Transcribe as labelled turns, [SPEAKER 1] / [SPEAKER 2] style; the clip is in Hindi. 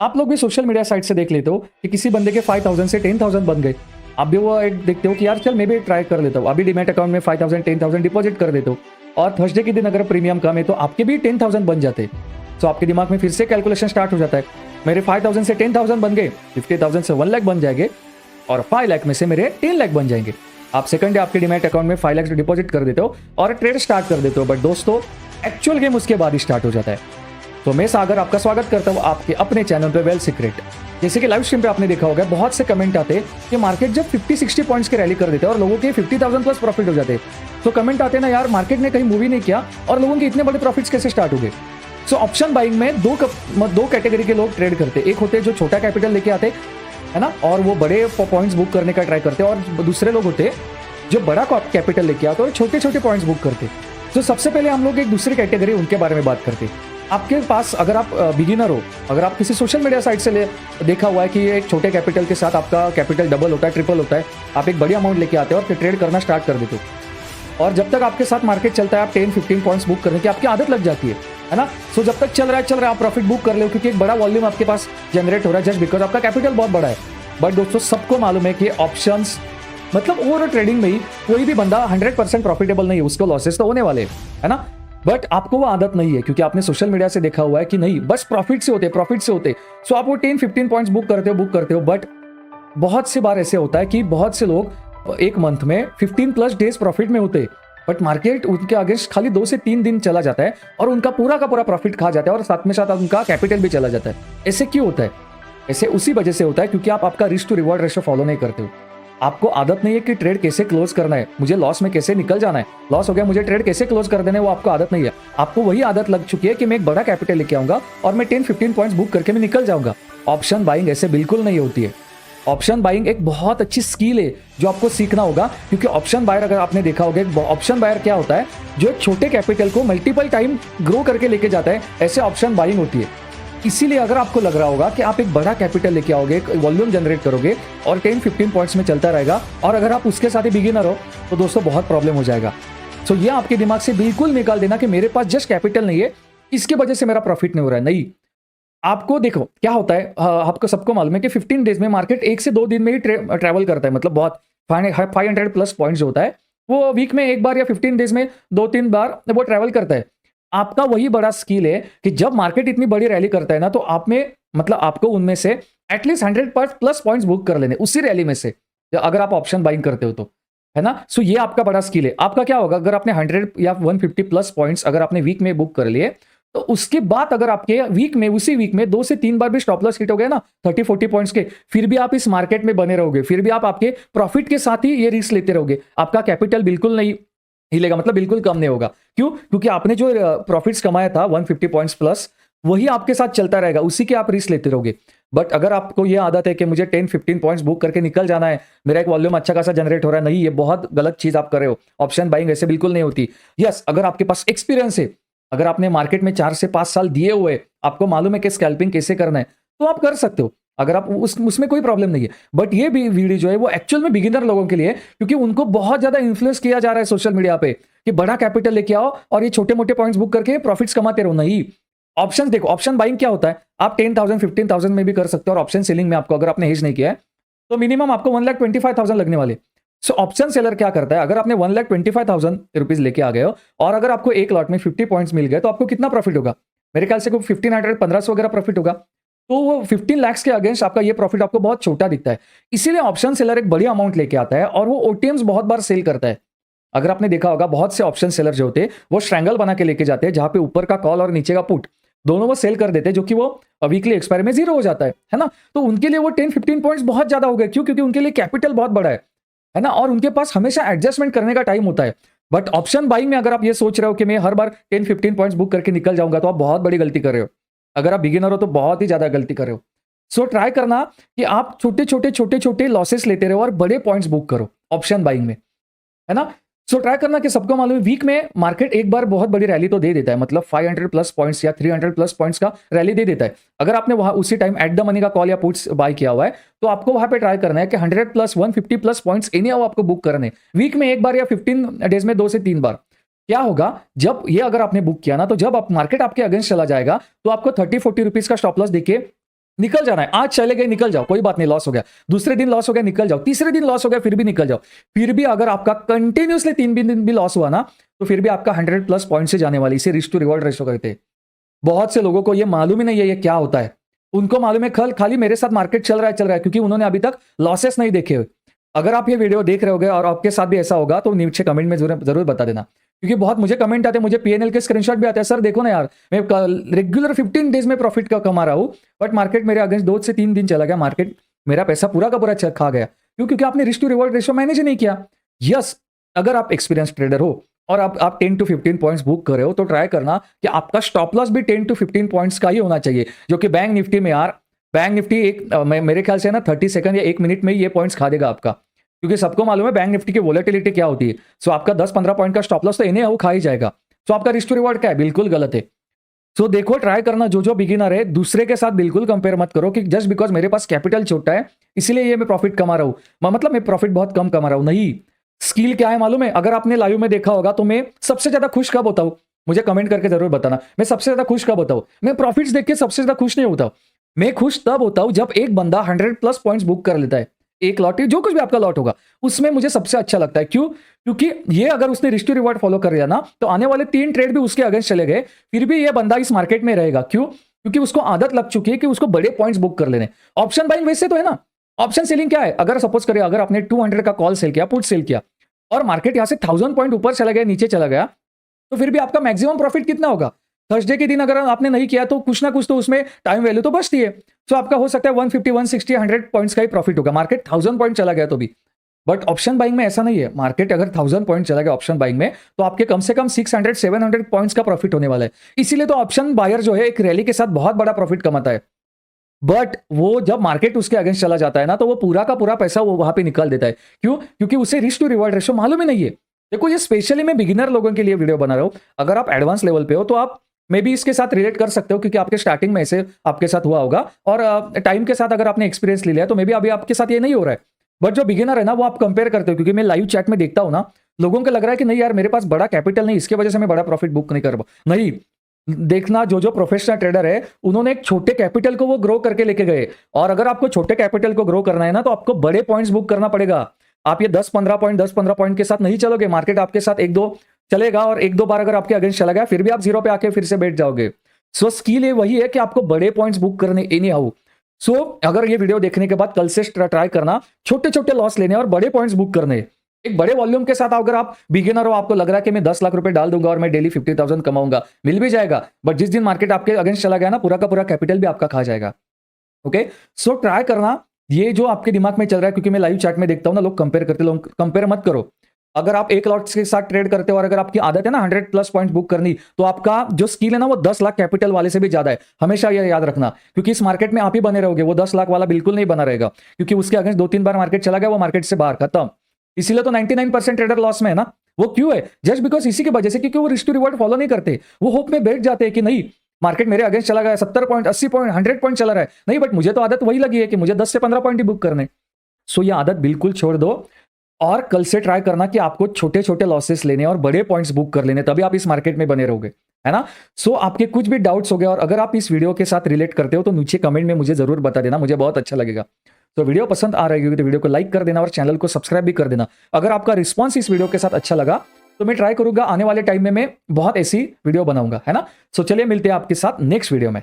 [SPEAKER 1] आप लोग भी सोशल मीडिया साइट से देख लेते हो कि किसी बंदे के 5000 से 10,000 बन गए। आप भी वो एक देखते हो कि यार चल मैं भी ट्राई कर लेता हूँ, अभी डीमैट अकाउंट में 5000 10,000 डिपॉजिट कर देते हो और थर्सडे के दिन अगर प्रीमियम कम है तो आपके भी 10,000 बन जाते। तो आपके दिमाग में फिर से कैलकुलेशन स्टार्ट हो जाता है, मेरे 5000 से 10,000 बन गए, 50,000 से 1 लाख बन जाएंगे और 5 लाख में से मेरे 10 लाख बन जाएंगे। आप सेकंड डे आपके डीमैट अकाउंट में 5 लाख डिपॉजिट कर देते हो और ट्रेड स्टार्ट कर देते हो। बट दोस्तों एक्चुअल गेम उसके बाद ही स्टार्ट हो जाता है। तो मैं सागर आपका स्वागत करता हूं आपके अपने चैनल पे वेल्थ सीक्रेट। जैसे कि लाइव स्ट्रीम पे आपने देखा होगा बहुत से कमेंट आते हैं कि मार्केट जब 50-60 पॉइंट्स के रैली कर देते हैं और लोगों के 50,000 प्लस प्रॉफिट हो जाते हैं, तो कमेंट आते हैं ना यार मार्केट ने कहीं मूवी नहीं किया और लोगों के इतने बड़े प्रॉफिट्स कैसे स्टार्ट हो गए। सो ऑप्शन बाइंग में दो कैटेगरी के लोग ट्रेड करते हैं। एक होते हैं जो छोटा कैपिटल लेके आते है ना और वो बड़े पॉइंट्स बुक करने का ट्राई करते हैं, और दूसरे लोग होते हैं जो बड़ा कैपिटल लेके आते हैं और छोटे छोटे पॉइंट्स बुक करते हैं। तो सबसे पहले हम लोग एक दूसरी कैटेगरी उनके बारे में बात करते हैं। आपके पास अगर आप बिगिनर हो, अगर आप किसी सोशल मीडिया साइट से देखा हुआ है कि एक छोटे कैपिटल के साथ आपका कैपिटल डबल होता है, ट्रिपल होता है, आप एक बड़ी अमाउंट लेके आते हो और फिर ट्रेड करना स्टार्ट कर देते हो और जब तक आपके साथ मार्केट चलता है आप 10-15 पॉइंट्स बुक करने की आपकी आदत लग जाती है ना। सो जब तक चल रहा है आप प्रॉफिट बुक कर लो क्योंकि एक बड़ा वॉल्यूम आपके पास जनरेट हो रहा है जस्ट बिकॉज आपका कैपिटल बहुत बड़ा है। बट दोस्तों सबको मालूम है कि ऑप्शंस मतलब ओवर ट्रेडिंग में ही कोई भी बंदा 100% प्रॉफिटेबल नहीं है, उसको लॉसेस तो होने वाले है ना। बट आपको वो आदत नहीं है क्योंकि आपने सोशल मीडिया से देखा हुआ है कि नहीं बस प्रॉफिट से होते। सो आप वो 10-15 पॉइंट्स बुक करते हो। बट बहुत सी बार ऐसे होता है कि बहुत से लोग एक मंथ में 15 प्लस डेज प्रॉफिट में होते, बट मार्केट उनके अगेंस्ट खाली 2 से 3 दिन चला जाता है और उनका पूरा का पूरा प्रॉफिट खा जाता है और साथ में साथ उनका कैपिटल भी चला जाता है। ऐसे क्यों होता है? ऐसे उसी वजह से होता है क्योंकि आप आपका risk to reward ratio follow नहीं करते हो। आपको आदत नहीं है कि ट्रेड कैसे क्लोज करना है, मुझे लॉस में कैसे निकल जाना है, लॉस हो गया मुझे ट्रेड कैसे क्लोज कर देना है, वो आपको आदत नहीं है। आपको वही आदत लग चुकी है कि मैं एक बड़ा कैपिटल लेके आऊंगा और मैं 10-15 पॉइंट्स बुक करके मैं निकल जाऊंगा। ऑप्शन बाइंग ऐसे बिल्कुल नहीं होती है। ऑप्शन बाइंग एक बहुत अच्छी स्किल है जो आपको सीखना होगा क्योंकि ऑप्शन बायर अगर आपने देखा होगा, ऑप्शन बायर क्या होता है जो एक छोटे कैपिटल को मल्टीपल टाइम ग्रो करके लेके जाता है, ऐसे ऑप्शन बाइंग होती है। इसीलिए अगर आपको लग रहा होगा कि आप एक बड़ा कैपिटल लेके आओगे, वॉल्यूम जनरेट करोगे और 10-15 पॉइंट्स में चलता रहेगा और अगर आप उसके साथ ही बिगिनर हो तो दोस्तों बहुत प्रॉब्लम हो जाएगा। सो ये आपके दिमाग से बिल्कुल निकाल देना कि मेरे पास जस्ट कैपिटल नहीं है इसकी वजह से मेरा प्रॉफिट नहीं हो रहा है। नहीं, आपको देखो क्या होता है, आपको सबको मालूम है कि 15 डेज में मार्केट 1 से 2 दिन में ही ट्रैवल करता है, मतलब बहुत 500 प्लस पॉइंट्स जो होता है वो वीक में एक बार या 15 डेज में 2-3 बार वो ट्रैवल करता है। आपका वही बड़ा स्किल है कि जब मार्केट इतनी बड़ी रैली करता है ना तो आप में मतलब आपको उनमें से एटलीस्ट 100 प्लस पॉइंट्स बुक कर लेने उसी रैली में से, अगर आप ऑप्शन बाइंग करते हो तो, है ना। सो ये आपका बड़ा स्किल है। आपका क्या होगा अगर आपने 100 या 150 प्लस पॉइंट्स अगर आपने वीक में बुक कर लिए तो उसके बाद अगर आपके वीक में उसी वीक में 2 से 3 बार भी स्टॉप लॉस हिट हो गए ना 30-40 पॉइंट्स के, फिर भी आप इस मार्केट में बने रहोगे, फिर भी आप आपके प्रॉफिट के साथ ही ये रिस्क लेते रहोगे। आपका कैपिटल बिल्कुल नहीं हिलेगा, मतलब बिल्कुल कम नहीं होगा। क्यों? क्योंकि आपने जो प्रॉफिट्स कमाया था 150 पॉइंट्स प्लस वही आपके साथ चलता रहेगा, उसी के आप रिस्क लेते रहोगे। बट अगर आपको ये आदत है कि मुझे 10-15 पॉइंट्स बुक करके निकल जाना है, मेरा एक वॉल्यूम अच्छा खासा जनरेट हो रहा है, नहीं, ये बहुत गलत चीज आप कर रहे हो। ऑप्शन बाइंग ऐसे बिल्कुल नहीं होती। यस, अगर आपके पास एक्सपीरियंस है, अगर आपने मार्केट में 4 से 5 साल दिए हुए, आपको मालूम है कि स्कैल्पिंग कैसे करना है, तो आप कर सकते हो। अगर आप उसमें कोई प्रॉब्लम नहीं है। बट ये भी वीडियो जो है वो एक्चुअल में बिगिनर लोगों के लिए, क्योंकि उनको बहुत ज्यादा इन्फ्लुएंस किया जा रहा है सोशल मीडिया पे कि बड़ा कैपिटल लेके आओ और ये छोटे मोटे पॉइंट्स बुक करके प्रॉफिट्स कमाते रहो। नहीं, ऑप्शन देखो, ऑप्शन बाइंग क्या होता है, आप 10,000-15,000 में भी कर सकते हो और ऑप्शन सेलिंग में आपको अगर आपने हेज नहीं किया है तो मिनिमम आपको 1,25,000 लगने वाले। सो ऑप्शन सेलर क्या करता है, अगर आपने 1,25,000 रुपीज लेके आ गए हो और अगर आपको एक लॉट में 50 पॉइंट्स मिल गए तो आपको कितना प्रॉफिट होगा? मेरे ख्याल से 1,500-1,500 वगैरह प्रॉफिट होगा। तो वो 15 लाख के अगेंस्ट आपका ये प्रॉफिट आपको बहुत छोटा दिखता है। इसीलिए ऑप्शन सेलर एक बड़ी अमाउंट लेके आता है और वो ओटीएम्स बहुत बार सेल करता है। अगर आपने देखा होगा बहुत से ऑप्शन सेलर जो होते हैं वो स्ट्रैंगल बना के लेके जाते हैं जहां पे ऊपर का कॉल और नीचे का पुट दोनों वो सेल कर देते हैं, जो कि वो वीकली एक्सपायरी में 0 हो जाता है ना। तो उनके लिए वो 10-15 पॉइंट्स बहुत ज्यादा हो गए। क्यों? क्योंकि उनके लिए कैपिटल बहुत बड़ा है ना, और उनके पास हमेशा एडजस्टमेंट करने का टाइम होता है। बट ऑप्शन बाइंग में अगर आप ये सोच रहे हो कि मैं हर बार 10-15 पॉइंट्स बुक करके निकल जाऊंगा तो आप बहुत बड़ी गलती कर रहे हो। अगर आप बिगिनर हो तो बहुत ही ज्यादा गलती कर रहे हो। सो ट्राई करना कि आप छोटे छोटे लॉसेस लेते रहो और बड़े पॉइंट्स बुक करो ऑप्शन बाइंग में, है ना। सो ट्राई करना कि सबको मालूम है वीक में मार्केट एक बार बहुत बड़ी रैली तो दे देता है, मतलब 500 प्लस पॉइंट्स या 300 प्लस पॉइंट्स का रैली दे देता है। अगर आपने वहां उसी टाइम एट द मनी का कॉल या पुट्स बाय किया हुआ है तो आपको वहां पे ट्राई करना है कि 100 plus 150 plus points any how आपको बुक करने वीक में एक बार या 15 डेज में 2 से 3 बार। क्या होगा जब ये अगर आपने बुक किया ना, तो जब आप मार्केट आपके अगेंस्ट चला जाएगा तो आपको 30-40 रुपीज का स्टॉप लॉस देखिए निकल जाना है। आज चले गए निकल जाओ, कोई बात नहीं, लॉस हो गया। दूसरे दिन लॉस हो गया निकल जाओ, तीसरे दिन लॉस हो गया फिर भी निकल जाओ। फिर भी अगर आपका कंटिन्यूसली 3 दिन भी लॉस हुआ ना, तो फिर भी आपका 100+ पॉइंट से जाने वाली, इसे रिस्क टू रिवॉर्ड रेशो कहते हैं। बहुत से लोगों को ये मालूम ही नहीं है ये क्या होता है। उनको मालूम है खाली मेरे साथ मार्केट चल रहा है क्योंकि उन्होंने अभी तक लॉसेस नहीं देखे हुए। अगर आप ये वीडियो देख रहे होगे और आपके साथ भी ऐसा होगा तो नीचे कमेंट में जरूर बता देना, क्योंकि बहुत मुझे कमेंट आते हैं, मुझे पीएनएल के स्क्रीनशॉट भी आते हैं, सर देखो ना यार, मैं रेगुलर 15 डेज में प्रॉफिट का कमा रहा हूं, बट मार्केट मेरे अगेंस्ट 2 से 3 दिन चला गया, मार्केट मेरा पैसा पूरा का पूरा खा गया। क्यों? क्योंकि आपने risk to reward ratio manage ही नहीं किया। यस, अगर आप एक्सपीरियंस ट्रेडर हो और आप 10 to 15 पॉइंट्स बुक कर रहे हो, तो ट्राई करना कि आपका स्टॉप लॉस भी 10 to 15 पॉइंट्स का ही होना चाहिए, जो कि बैंक निफ्टी में यार, बैंक निफ्टी मेरे ख्याल से ना 30 सेकंड या 1 मिनट में ये पॉइंट्स खा देगा आपका, क्योंकि सबको मालूम है बैंक निफ्टी की वोलेटिलिटी क्या होती है। सो आपका 10-15 पॉइंट का स्टॉप लॉस तो इन्हें वो खा ही जाएगा। सो आपका रिस्क टू रिवॉर्ड क्या है? बिल्कुल गलत है। सो देखो, ट्राई करना, जो बिगिनर है दूसरे के साथ बिल्कुल कंपेयर मत करो कि जस्ट बिकॉज मेरे पास कैपिटल छोटा है इसलिए ये मैं प्रॉफिट कमा रहा हूं, मतलब मैं प्रॉफिट बहुत कम कमा रहा हूं। नहीं, स्किल क्या है मालूम है? अगर आपने लाइव में देखा होगा तो मैं सबसे ज्यादा खुश कब होता हूं, मुझे कमेंट करके जरूर बताना। मैं सबसे ज्यादा खुश कब होता हूं? मैं प्रॉफिट्स देख के सबसे ज्यादा खुश नहीं होता। मैं खुश तब होता हूं जब एक बंदा 100+ पॉइंट्स बुक कर लेता है, एक लॉट, जो कुछ भी आपका लॉट होगा उसमें मुझे सबसे अच्छा लगता है। क्यों? क्योंकि ये अगर उसने रिस्क टू रिवॉर्ड फॉलो कर लिया ना, तो आने वाले 3 ट्रेड भी उसके अगेंस्ट चले गए, फिर भी ये बंदा इस मार्केट में रहेगा। क्यों? क्योंकि उसको आदत लग चुकी है कि उसको बड़े पॉइंट्स बुक कर लेने। ऑप्शन बाइंग वैसे तो है ना, ऑप्शन सेलिंग क्या है? अगर सपोज करिए, अगर आपने 200 का कॉल सेल किया, पुट सेल किया, और मार्केट यहां से 1000 पॉइंट ऊपर चला गया, नीचे चला गया, तो फिर भी आपका मैक्सिमम प्रॉफिट कितना होगा? थर्सडे के दिन अगर आपने नहीं किया तो कुछ ना कुछ तो उसमें टाइम वैल्यू तो बचती है। सो आपका हो सकता है 150, 160, 100 पॉइंट्स का ही प्रॉफिट होगा, मार्केट 1000 पॉइंट चला गया तो भी। बट ऑप्शन बाइंग में ऐसा नहीं है। मार्केट अगर 1000 पॉइंट चला गया ऑप्शन बाइंग में, तो आपके कम से कम 600, 700 पॉइंट्स का प्रॉफिट होने वाला है। इसीलिए तो ऑप्शन बायर जो है एक रैली के साथ बहुत बड़ा प्रॉफिट कमाता है। बट वो जब मार्केट उसके अगेंस्ट चला जाता है ना, तो वो पूरा का पूरा पैसा वो वहां पे निकाल देता है। क्यों? क्योंकि उसे रिस्क टू रिवॉर्ड रेशियो मालूम ही नहीं है। देखो, ये स्पेशली मैं बिगिनर लोगों के लिए वीडियो बना रहा हूं। अगर आप एडवांस लेवल पे हो तो आप मे बी इसके साथ रिलेट कर सकते हो, क्योंकि आपके स्टार्टिंग में ऐसे आपके साथ हुआ होगा, और टाइम के साथ अगर आपने एक्सपीरियंस ले लिया तो मे बी अभी आपके साथ ये नहीं हो रहा है। बट जो बिगिनर है ना, वो आप कंपेयर करते हो, क्योंकि मैं लाइव चैट में देखता हूं ना, लोगों को लग रहा है कि नहीं यार, मेरे पास बड़ा कैपिटल नहीं, इसके वजह से मैं बड़ा प्रॉफिट बुक नहीं कर पाऊं। नहीं, देखना, जो प्रोफेशनल ट्रेडर है उन्होंने एक छोटे कैपिटल को वो ग्रो करके लेके गए, और अगर आपको छोटे कैपिटल को ग्रो करना है ना, तो आपको बड़े पॉइंट्स बुक करना पड़ेगा। आप ये 10-15 पॉइंट के साथ नहीं चलोगे, मार्केट आपके साथ 1-2 चलेगा, और 1-2 बार अगर आपके अगेंस्ट चला गया, फिर भी आप जीरो पे आके फिर से बैठ जाओगे। सो स्किल ये वही है कि आपको बड़े पॉइंट्स बुक करने एनी हाउ। सो अगर ये वीडियो देखने के बाद कल से ट्राई करना छोटे छोटे लॉस लेने और बड़े पॉइंट्स बुक करने। एक बड़े वॉल्यूम के साथ अगर आप बिगिनर हो, आपको लग रहा है कि मैं 10 लाख रुपए डाल दूंगा और मैं डेली 50,000 कमाऊंगा, मिल भी जाएगा, बट जिस दिन मार्केट आपके अगेंस्ट चला गया ना, पूरा का पूरा कैपिटल भी आपका खा जाएगा। ओके, सो ट्राई करना ये जो आपके दिमाग में चल रहा है, क्योंकि मैं लाइव चैट में देखता हूं ना, लोग कंपेयर करते, लोग कंपेयर मत करो। अगर आप एक लॉट के साथ ट्रेड करते हो और अगर आपकी आदत है ना 100+ पॉइंट बुक करनी, तो आपका जो स्किल है ना वो 10 लाख कैपिटल वाले से भी ज्यादा है। हमेशा ये याद रखना, क्योंकि इस मार्केट में आप ही बने रहोगे, वो 10 लाख वाला बिल्कुल नहीं बना रहेगा, क्योंकि उसके अगेंस्ट 2-3 बार मार्केट चला गया, वो मार्केट से बाहर, खत्म। इसीलिए तो 99% ट्रेडर लॉस में है ना। वो क्यों है? जस्ट बिकॉज इसी की वजह से, क्योंकि वो रिस्क टू रिवॉर्ड फॉलो नहीं करते। वो होप में बैठ जाते हैं कि नहीं, मार्केट मेरे अगेंस्ट चला गया, 70 पॉइंट, 80 पॉइंट, 100 पॉइंट चला रहा है, नहीं बट मुझे तो आदत वही लगी है कि मुझे 10 से 15 पॉइंट ही बुक करने। सो ये आदत बिल्कुल छोड़ दो, और कल से ट्राई करना कि आपको छोटे छोटे लॉसेस लेने और बड़े पॉइंट्स बुक कर लेने, तभी आप इस मार्केट में बने रहोगे, है ना। सो आपके कुछ भी डाउट्स हो गए और अगर आप इस वीडियो के साथ रिलेट करते हो तो नीचे कमेंट में मुझे जरूर बता देना, मुझे बहुत अच्छा लगेगा। तो वीडियो पसंद आ रही होगी तो वीडियो को लाइक कर देना और चैनल को सब्सक्राइब भी कर देना। अगर आपका रिस्पॉन्स इस वीडियो के साथ अच्छा लगा तो मैं ट्राई करूंगा आने वाले टाइम में मैं बहुत ऐसी वीडियो बनाऊंगा, है ना। सो चलिए मिलते हैं आपके साथ नेक्स्ट वीडियो में।